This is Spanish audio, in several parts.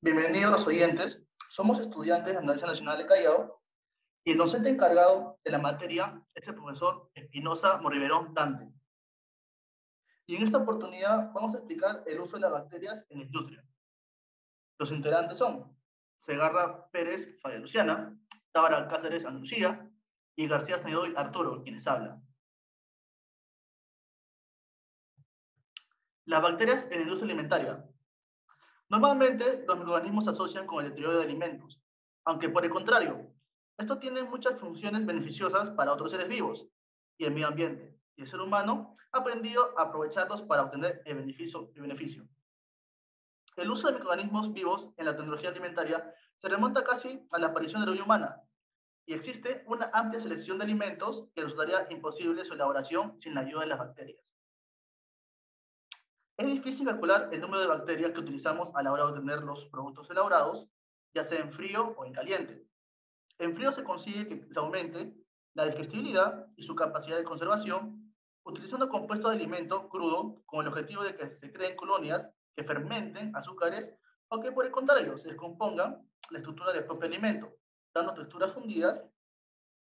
Bienvenidos los oyentes. Somos estudiantes de la Universidad Nacional de Callao y el docente encargado de la materia es el profesor Espinosa Morriverón Dante. Y en esta oportunidad vamos a explicar el uso de las bacterias en la industria. Los integrantes son Segarra Pérez Fabia Luciana, Tábara Cáceres Ana Lucía y García Stañedoy Arturo, quienes hablan. Las bacterias en la industria alimentaria. Normalmente, los microorganismos se asocian con el deterioro de alimentos, aunque por el contrario, esto tiene muchas funciones beneficiosas para otros seres vivos y el medio ambiente, y el ser humano ha aprendido a aprovecharlos para obtener el beneficio. El uso de microorganismos vivos en la tecnología alimentaria se remonta casi a la aparición de la vida humana, y existe una amplia selección de alimentos que resultaría imposible su elaboración sin la ayuda de las bacterias. Es difícil calcular el número de bacterias que utilizamos a la hora de obtener los productos elaborados, ya sea en frío o en caliente. En frío se consigue que se aumente la digestibilidad y su capacidad de conservación, utilizando compuestos de alimento crudo con el objetivo de que se creen colonias que fermenten azúcares o que por el contrario se descompongan la estructura del propio alimento, dando texturas fundidas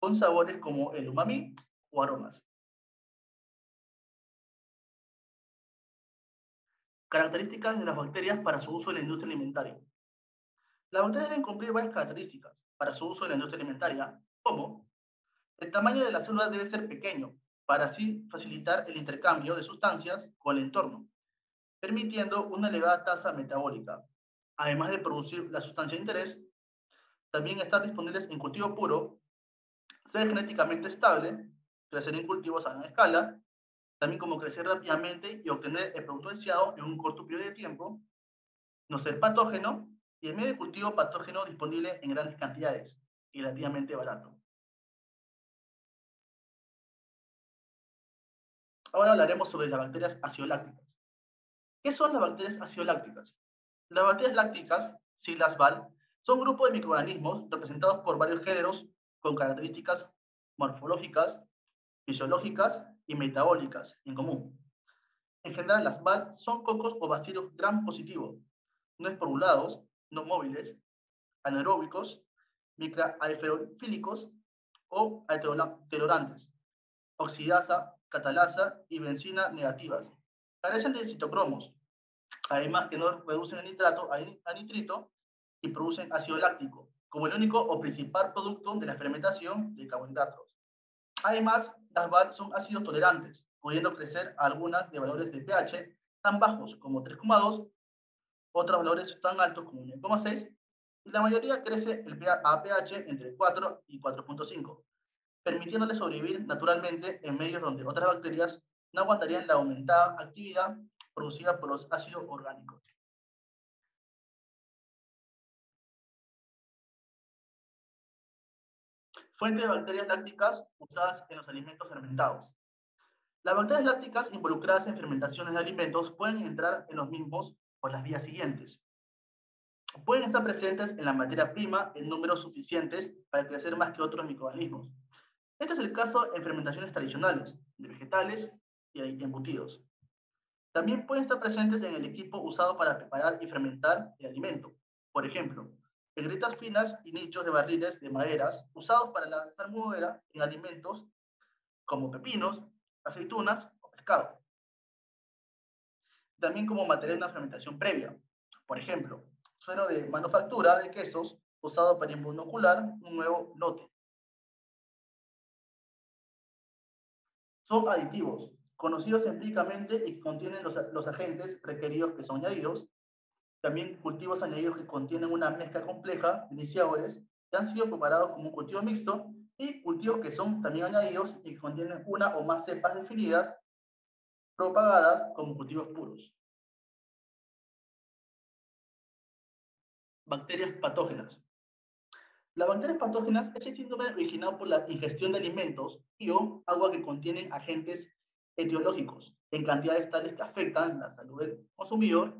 con sabores como el umami o aromas. Características de las bacterias para su uso en la industria alimentaria. Las bacterias deben cumplir varias características para su uso en la industria alimentaria, como el tamaño de la célula debe ser pequeño, para así facilitar el intercambio de sustancias con el entorno, permitiendo una elevada tasa metabólica. Además de producir la sustancia de interés, también estar disponibles en cultivo puro, ser genéticamente estable, crecer en cultivos a gran escala, también como crecer rápidamente y obtener el producto deseado en un corto periodo de tiempo, no ser patógeno y el medio de cultivo patógeno disponible en grandes cantidades y relativamente barato. Ahora hablaremos sobre las bacterias acidolácticas. ¿Qué son las bacterias acidolácticas? Las bacterias lácticas, siglas BAL, son un grupo de microorganismos representados por varios géneros con características morfológicas, fisiológicas y metabólicas en común. En general, las BAL son cocos o bacilos gram positivos, no esporulados, no móviles, anaeróbicos, microalferofílicos o alterorantes, oxidasa, catalasa y benzina negativas. Carecen de citocromos, además que no reducen el nitrato a nitrito y producen ácido láctico, como el único o principal producto de la fermentación de carbohidratos. Además, las BAL son ácidos tolerantes, pudiendo crecer algunas de valores de pH tan bajos como 3,2, otros valores tan altos como 1,6, y la mayoría crece a pH entre 4 y 4,5, permitiéndole sobrevivir naturalmente en medios donde otras bacterias no aguantarían la aumentada actividad producida por los ácidos orgánicos. Fuente de bacterias lácticas usadas en los alimentos fermentados. Las bacterias lácticas involucradas en fermentaciones de alimentos pueden entrar en los mismos por las vías siguientes. Pueden estar presentes en la materia prima en números suficientes para crecer más que otros microorganismos. Este es el caso en fermentaciones tradicionales, de vegetales y embutidos. También pueden estar presentes en el equipo usado para preparar y fermentar el alimento. Por ejemplo, en grietas finas y nichos de barriles de maderas usados para la salmuera en alimentos como pepinos, aceitunas o pescado. También como material de una fermentación previa. Por ejemplo, suero de manufactura de quesos usado para inocular un nuevo lote. Son aditivos, conocidos empíricamente y que contienen los agentes requeridos que son añadidos. También cultivos añadidos que contienen una mezcla compleja de iniciadores que han sido preparados como un cultivo mixto y cultivos que son también añadidos y que contienen una o más cepas definidas propagadas como cultivos puros. Bacterias patógenas. Las bacterias patógenas es el síndrome originado por la ingestión de alimentos y o agua que contienen agentes etiológicos en cantidades tales que afectan la salud del consumidor.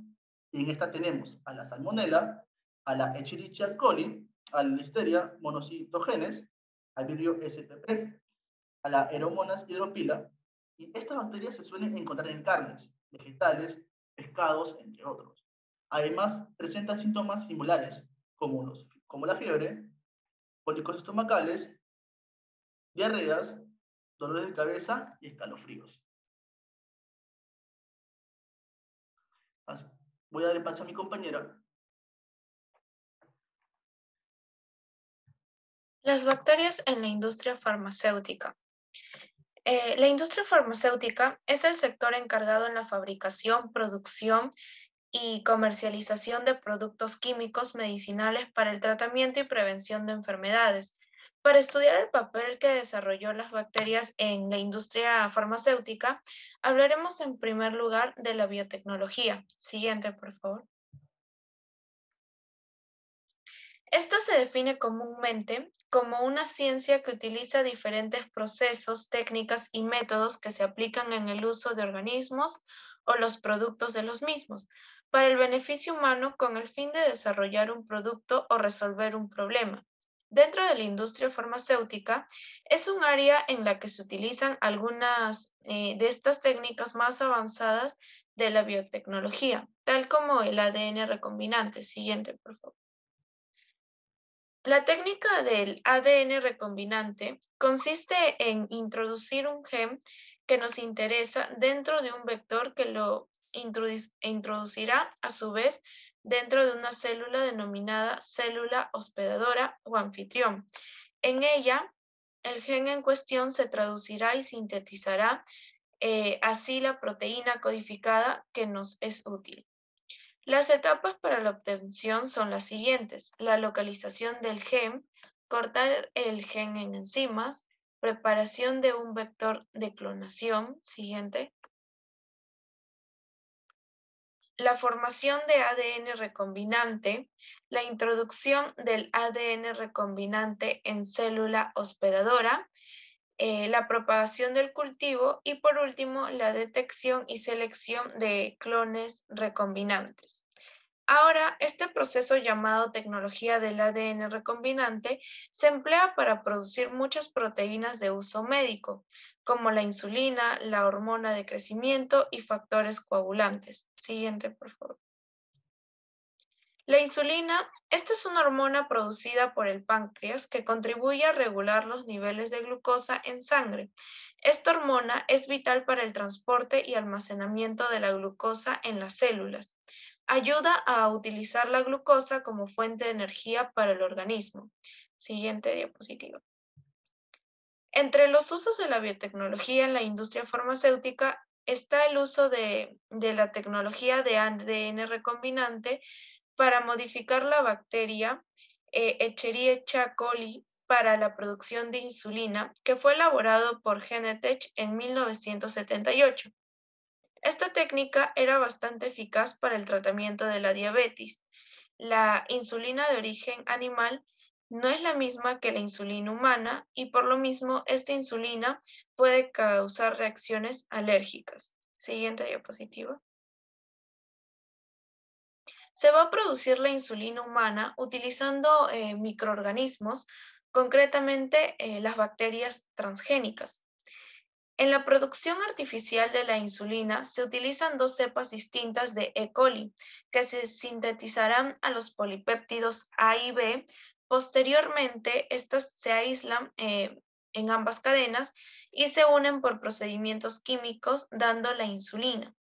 Y en esta tenemos a la salmonella, a la Escherichia coli, a la Listeria monocytogenes, al Vibrio spp, a la Aeromonas hydropila. Y estas bacterias se suelen encontrar en carnes, vegetales, pescados, entre otros. Además, presentan síntomas similares, como la fiebre, cólicos estomacales, diarreas, dolores de cabeza y escalofríos. Voy a dar el paso a mi compañera. Las bacterias en la industria farmacéutica. La industria farmacéutica es el sector encargado en la fabricación, producción y comercialización de productos químicos medicinales para el tratamiento y prevención de enfermedades. Para estudiar el papel que desarrolló las bacterias en la industria farmacéutica, hablaremos en primer lugar de la biotecnología. Siguiente, por favor. Esta se define comúnmente como una ciencia que utiliza diferentes procesos, técnicas y métodos que se aplican en el uso de organismos o los productos de los mismos para el beneficio humano con el fin de desarrollar un producto o resolver un problema. Dentro de la industria farmacéutica, es un área en la que se utilizan algunas de estas técnicas más avanzadas de la biotecnología, tal como el ADN recombinante. Siguiente, por favor. La técnica del ADN recombinante consiste en introducir un gen que nos interesa dentro de un vector que lo introducirá a su vez dentro de una célula denominada célula hospedadora o anfitrión. En ella, el gen en cuestión se traducirá y sintetizará así la proteína codificada que nos es útil. Las etapas para la obtención son las siguientes: la localización del gen, cortar el gen en enzimas, preparación de un vector de clonación, siguiente, la formación de ADN recombinante, la introducción del ADN recombinante en célula hospedadora, la propagación del cultivo y por último la detección y selección de clones recombinantes. Ahora, este proceso llamado tecnología del ADN recombinante se emplea para producir muchas proteínas de uso médico, como la insulina, la hormona de crecimiento y factores coagulantes. Siguiente, por favor. La insulina, esta es una hormona producida por el páncreas que contribuye a regular los niveles de glucosa en sangre. Esta hormona es vital para el transporte y almacenamiento de la glucosa en las células. Ayuda a utilizar la glucosa como fuente de energía para el organismo. Siguiente diapositiva. Entre los usos de la biotecnología en la industria farmacéutica está el uso de la tecnología de ADN recombinante para modificar la bacteria Escherichia coli para la producción de insulina, que fue elaborado por Genentech en 1978. Esta técnica era bastante eficaz para el tratamiento de la diabetes. La insulina de origen animal no es la misma que la insulina humana y por lo mismo esta insulina puede causar reacciones alérgicas. Siguiente diapositiva. Se va a producir la insulina humana utilizando microorganismos, concretamente las bacterias transgénicas. En la producción artificial de la insulina se utilizan dos cepas distintas de E. coli que se sintetizarán a los polipéptidos A y B. Posteriormente, estas se aíslan en ambas cadenas y se unen por procedimientos químicos dando la insulina.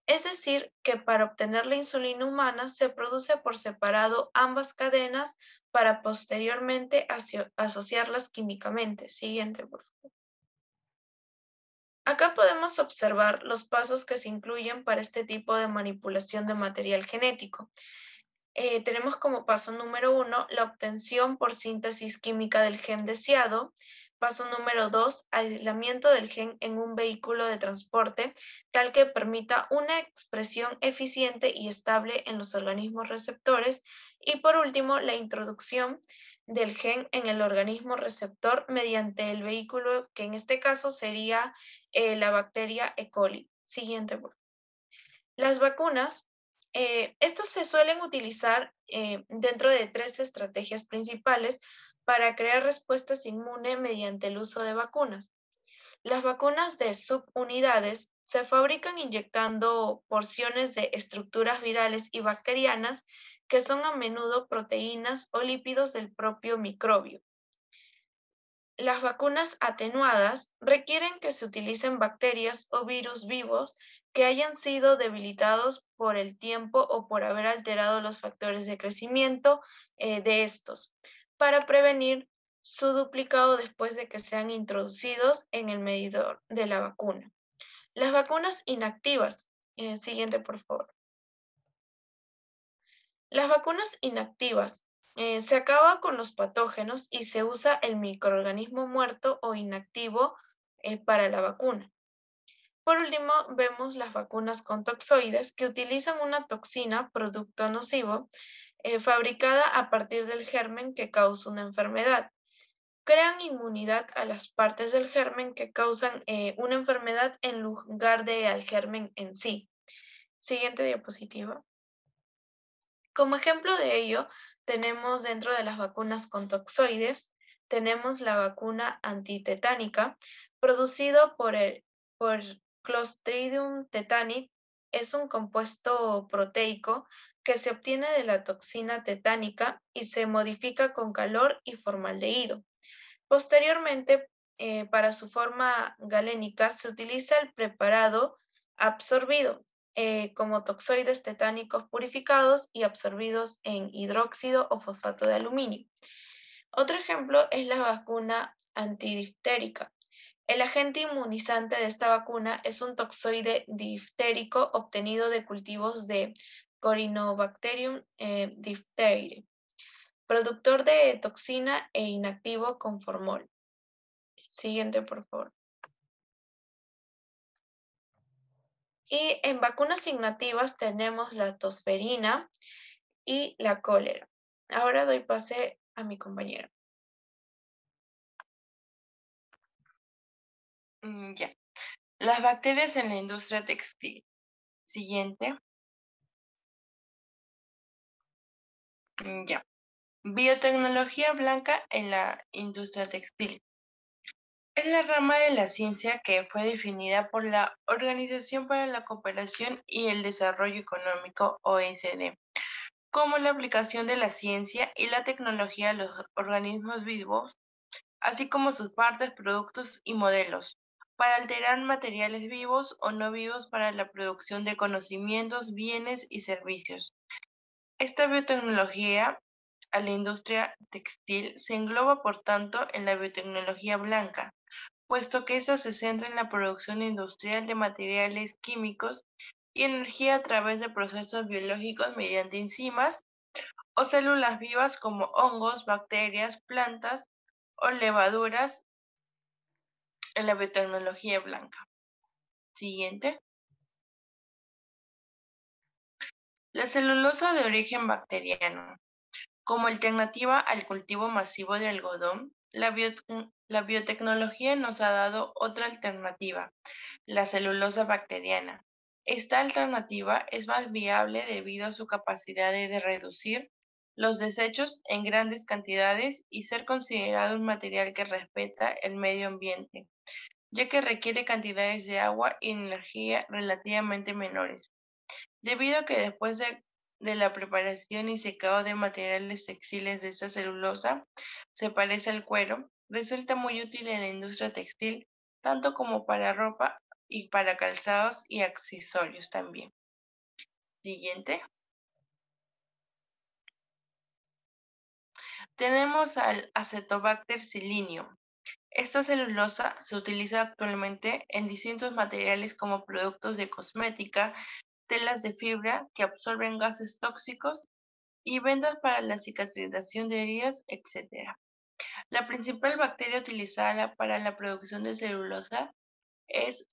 Es decir, que para obtener la insulina humana se produce por separado ambas cadenas para posteriormente asociarlas químicamente. Siguiente, por favor. Acá podemos observar los pasos que se incluyen para este tipo de manipulación de material genético. Tenemos como paso número 1 la obtención por síntesis química del gen deseado. Paso número 2, aislamiento del gen en un vehículo de transporte tal que permita una expresión eficiente y estable en los organismos receptores. Y por último, la introducción del gen en el organismo receptor mediante el vehículo, que en este caso sería la bacteria E. coli. Siguiente, por favor. Las vacunas, estas se suelen utilizar dentro de tres estrategias principales para crear respuestas inmunes mediante el uso de vacunas. Las vacunas de subunidades Se fabrican inyectando porciones de estructuras virales y bacterianas que son a menudo proteínas o lípidos del propio microbio. Las vacunas atenuadas requieren que se utilicen bacterias o virus vivos que hayan sido debilitados por el tiempo o por haber alterado los factores de crecimiento de estos, para prevenir su duplicado después de que sean introducidos en el medidor de la vacuna. Las vacunas inactivas. Siguiente, por favor. Las vacunas inactivas. Se acaba con los patógenos y se usa el microorganismo muerto o inactivo para la vacuna. Por último, vemos las vacunas con toxoides que utilizan una toxina, producto nocivo, fabricada a partir del germen que causa una enfermedad. Crean inmunidad a las partes del germen que causan una enfermedad en lugar de al germen en sí. Siguiente diapositiva. Como ejemplo de ello, tenemos dentro de las vacunas con toxoides, tenemos la vacuna antitetánica, producido por Clostridium tetani. Es un compuesto proteico que se obtiene de la toxina tetánica y se modifica con calor y formaldehído. Posteriormente, para su forma galénica, se utiliza el preparado absorbido, como toxoides tetánicos purificados y absorbidos en hidróxido o fosfato de aluminio. Otro ejemplo es la vacuna antidiftérica. El agente inmunizante de esta vacuna es un toxoide diftérico obtenido de cultivos de Corynebacterium diphtheriae, productor de toxina e inactivo con formol. Siguiente, por favor. Y en vacunas inactivas tenemos la tosferina y la cólera. Ahora doy pase a mi compañera. Ya. Las bacterias en la industria textil. Siguiente. Ya. Biotecnología blanca en la industria textil. Es la rama de la ciencia que fue definida por la Organización para la Cooperación y el Desarrollo Económico, OECD, como la aplicación de la ciencia y la tecnología a los organismos vivos, así como sus partes, productos y modelos, para alterar materiales vivos o no vivos para la producción de conocimientos, bienes y servicios. Esta biotecnología a la industria textil se engloba, por tanto, en la biotecnología blanca, puesto que esa se centra en la producción industrial de materiales químicos y energía a través de procesos biológicos mediante enzimas o células vivas como hongos, bacterias, plantas o levaduras en la biotecnología blanca. Siguiente. La celulosa de origen bacteriano. Como alternativa al cultivo masivo de algodón, la biotecnología nos ha dado otra alternativa, la celulosa bacteriana. Esta alternativa es más viable debido a su capacidad de reducir los desechos en grandes cantidades y ser considerado un material que respeta el medio ambiente, ya que requiere cantidades de agua y energía relativamente menores. Debido a que después de la preparación y secado de materiales textiles de esta celulosa se parece al cuero, resulta muy útil en la industria textil, tanto como para ropa y para calzados y accesorios también. Siguiente. Tenemos al Acetobacter silinium. Esta celulosa se utiliza actualmente en distintos materiales como productos de cosmética, telas de fibra que absorben gases tóxicos y vendas para la cicatrización de heridas, etc. La principal bacteria utilizada para la producción de celulosa es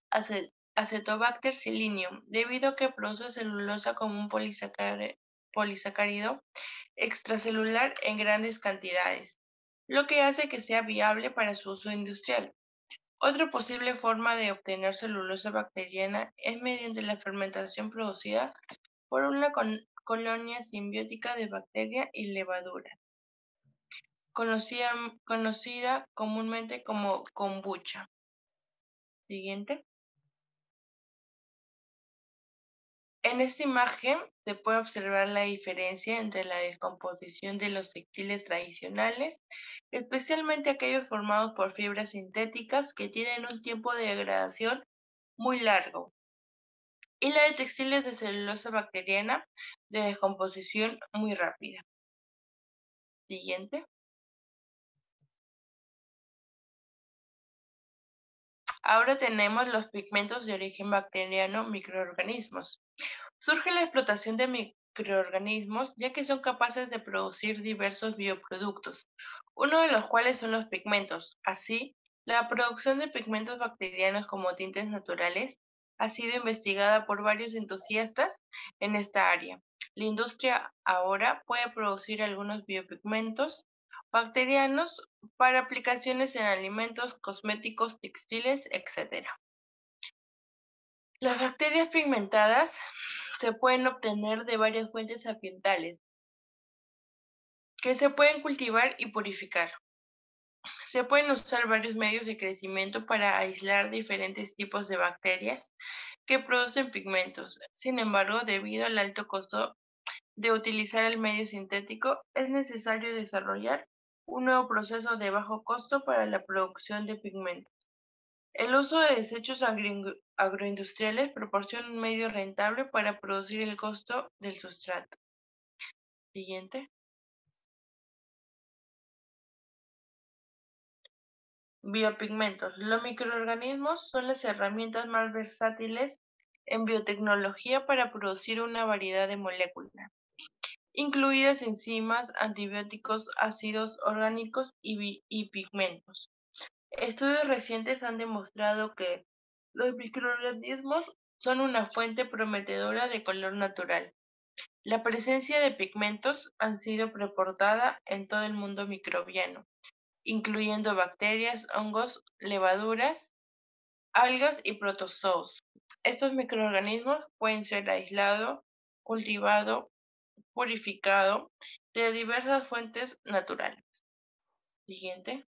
Acetobacter silinium, debido a que produce celulosa como un polisacárido extracelular en grandes cantidades, lo que hace que sea viable para su uso industrial. Otra posible forma de obtener celulosa bacteriana es mediante la fermentación producida por una colonia simbiótica de bacteria y levadura, conocida comúnmente como kombucha. Siguiente. En esta imagen se puede observar la diferencia entre la descomposición de los textiles tradicionales, especialmente aquellos formados por fibras sintéticas que tienen un tiempo de degradación muy largo, y la de textiles de celulosa bacteriana de descomposición muy rápida. Siguiente. Ahora tenemos los pigmentos de origen bacteriano, microorganismos. Surge la explotación de microorganismos ya que son capaces de producir diversos bioproductos, uno de los cuales son los pigmentos. Así, la producción de pigmentos bacterianos como tintes naturales ha sido investigada por varios entusiastas en esta área. La industria ahora puede producir algunos biopigmentos bacterianos para aplicaciones en alimentos, cosméticos, textiles, etc. Las bacterias pigmentadas se pueden obtener de varias fuentes ambientales que se pueden cultivar y purificar. Se pueden usar varios medios de crecimiento para aislar diferentes tipos de bacterias que producen pigmentos. Sin embargo, debido al alto costo de utilizar el medio sintético, es necesario desarrollar un nuevo proceso de bajo costo para la producción de pigmentos. El uso de desechos agroindustriales proporciona un medio rentable para producir el costo del sustrato. Siguiente. Biopigmentos. Los microorganismos son las herramientas más versátiles en biotecnología para producir una variedad de moléculas, incluidas enzimas, antibióticos, ácidos orgánicos y pigmentos. Estudios recientes han demostrado que los microorganismos son una fuente prometedora de color natural. La presencia de pigmentos ha sido reportada en todo el mundo microbiano, incluyendo bacterias, hongos, levaduras, algas y protozoos. Estos microorganismos pueden ser aislado, cultivado, purificado de diversas fuentes naturales. Siguiente.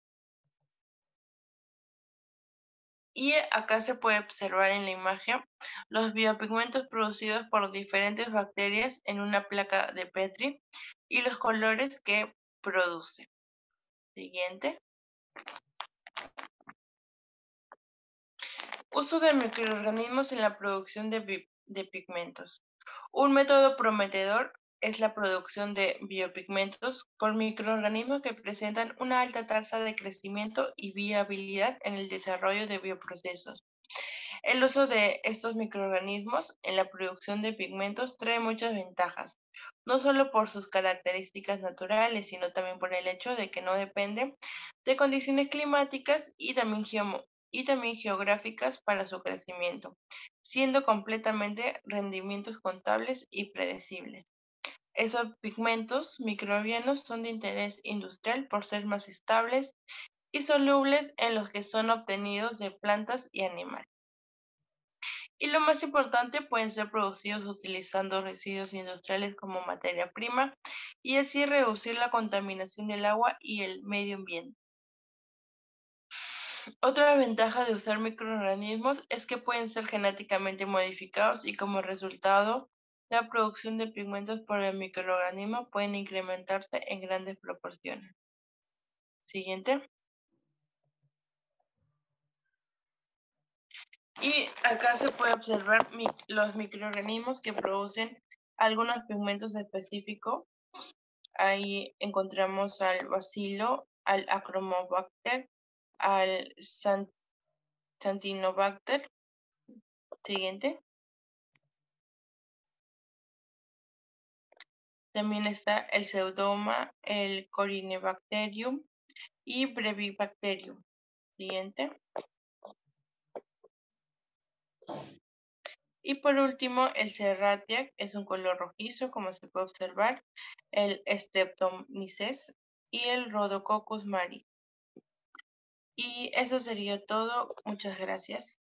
Y acá se puede observar en la imagen los biopigmentos producidos por diferentes bacterias en una placa de Petri y los colores que produce. Siguiente. Uso de microorganismos en la producción de pigmentos. Un método prometedor es la producción de biopigmentos por microorganismos que presentan una alta tasa de crecimiento y viabilidad en el desarrollo de bioprocesos. El uso de estos microorganismos en la producción de pigmentos trae muchas ventajas, no solo por sus características naturales, sino también por el hecho de que no dependen de condiciones climáticas y también geográficas para su crecimiento, siendo completamente rendimientos contables y predecibles. Esos pigmentos microbianos son de interés industrial por ser más estables y solubles en los que son obtenidos de plantas y animales. Y lo más importante, pueden ser producidos utilizando residuos industriales como materia prima y así reducir la contaminación del agua y el medio ambiente. Otra ventaja de usar microorganismos es que pueden ser genéticamente modificados y como resultado, la producción de pigmentos por el microorganismo pueden incrementarse en grandes proporciones. Siguiente. Y acá se puede observar los microorganismos que producen algunos pigmentos específicos. Ahí encontramos al bacilo, al Achromobacter, al Xantinobacter. Siguiente. También está el Pseudoma, el Corynebacterium y Brevibacterium. Siguiente. Y por último, el Serratiac es un color rojizo, como se puede observar, el Streptomyces y el Rhodococcus mari. Y eso sería todo. Muchas gracias.